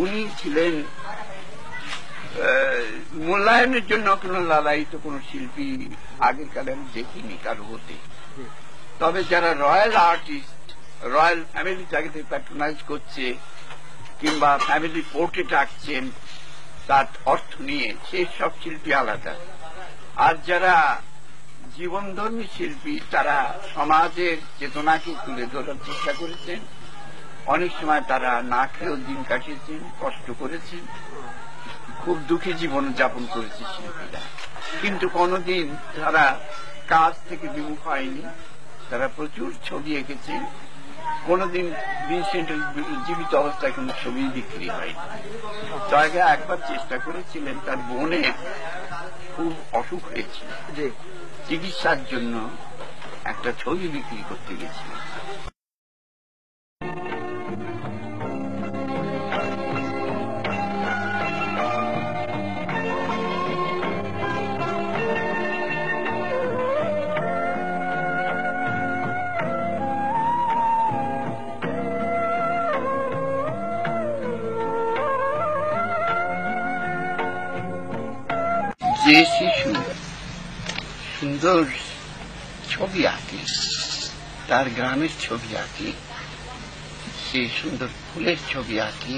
উনি ছিলেন মূল্যায়নের জন্য কোনো লালায়িত কোন শিল্পী আগের কালে আমি দেখিনি কারো হতে। তবে যারা রয়্যাল আর্টিস্ট, রয়্যাল ফ্যামিলি তাকে প্যাট্রোনাইজ করছে কিংবা ফ্যামিলি পোর্ট্রেট আঁকছেন তার অর্থ নিয়ে, সেই সব শিল্পী আলাদা। আর যারা জীবনধর্মী শিল্পী তারা সমাজের চেতনাকে তুলে ধরার চেষ্টা করেছেন। অনেক সময় তারা না খেয়েও দিন কাটিয়েছেন, কষ্ট করেছেন, খুব দুঃখী জীবন যাপন করেছে শিল্পীরা, কিন্তু কোনদিন তারা কাজ থেকে বিমুখ হয়নি। তারা প্রচুর ছবি এঁকেছেন। কোনদিন ভিনসেন্টের জীবিত অবস্থায় কোন ছবি বিক্রি হয়নি। তাকে একবার চেষ্টা করেছিলেন, তার বোনের খুব অসুখ হয়েছিল, চিকিৎসার জন্য একটা ছবি বিক্রি করতে গেছিলেন। যে শিশু সুন্দর ছবি আঁকে, তার গ্রামের ছবি আঁকে, সে সুন্দর ফুলের ছবি আঁকে,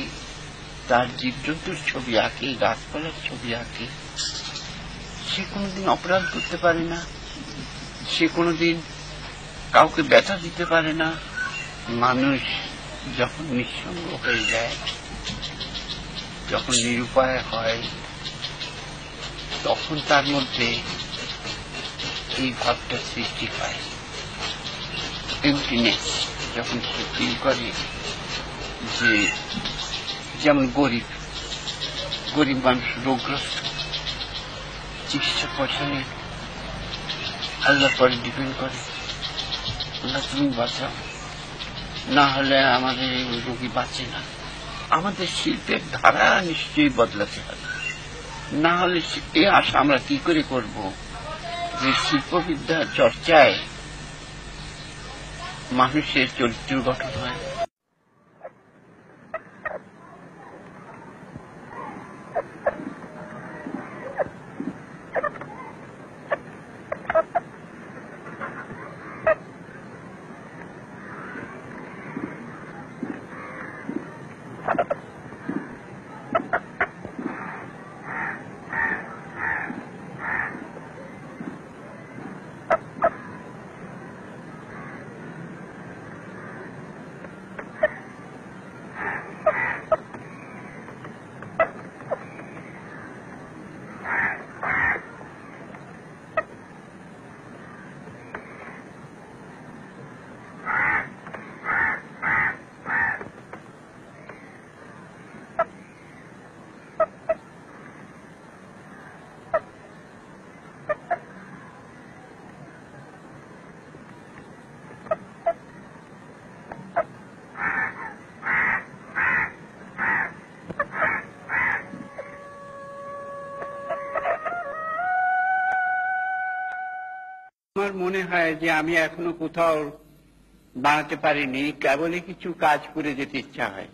তার জীবজন্তুর ছবি আঁকে, গাছপালার ছবি আঁকে, সে কোনোদিন অপরাধ করতে পারে না, সে কোনোদিন কাউকে ব্যথা দিতে পারে না। মানুষ যখন নিঃসঙ্গ হয়ে যায়, যখন নিরুপায় হয়, তখন তার মধ্যে এই ভাবটা সৃষ্টি হয়, এমপ্টিনেস। যখন সে ফিল করে যে, যেমন গরিব মানুষ রোগগ্রস্ত, চিকিৎসা পয়সা নেই, আল্লাহর পরে ডিপেন্ড করে, আল্লাহ তুমি বাঁচাও, না হলে আমাদের এই রোগী বাঁচে না। আমাদের শিল্পের ধারা নিশ্চয়ই বদলাতে হবে, না হলে এই আশা আমরা কি করে করব যে শিল্পবিদ্যার চর্চায় মানুষের চরিত্র গঠন হয়। আমার মনে হয় যে আমি এখনো কোথাও বানাতে পারিনি, কেবলই কিছু কাজ করে যেতে ইচ্ছা হয়।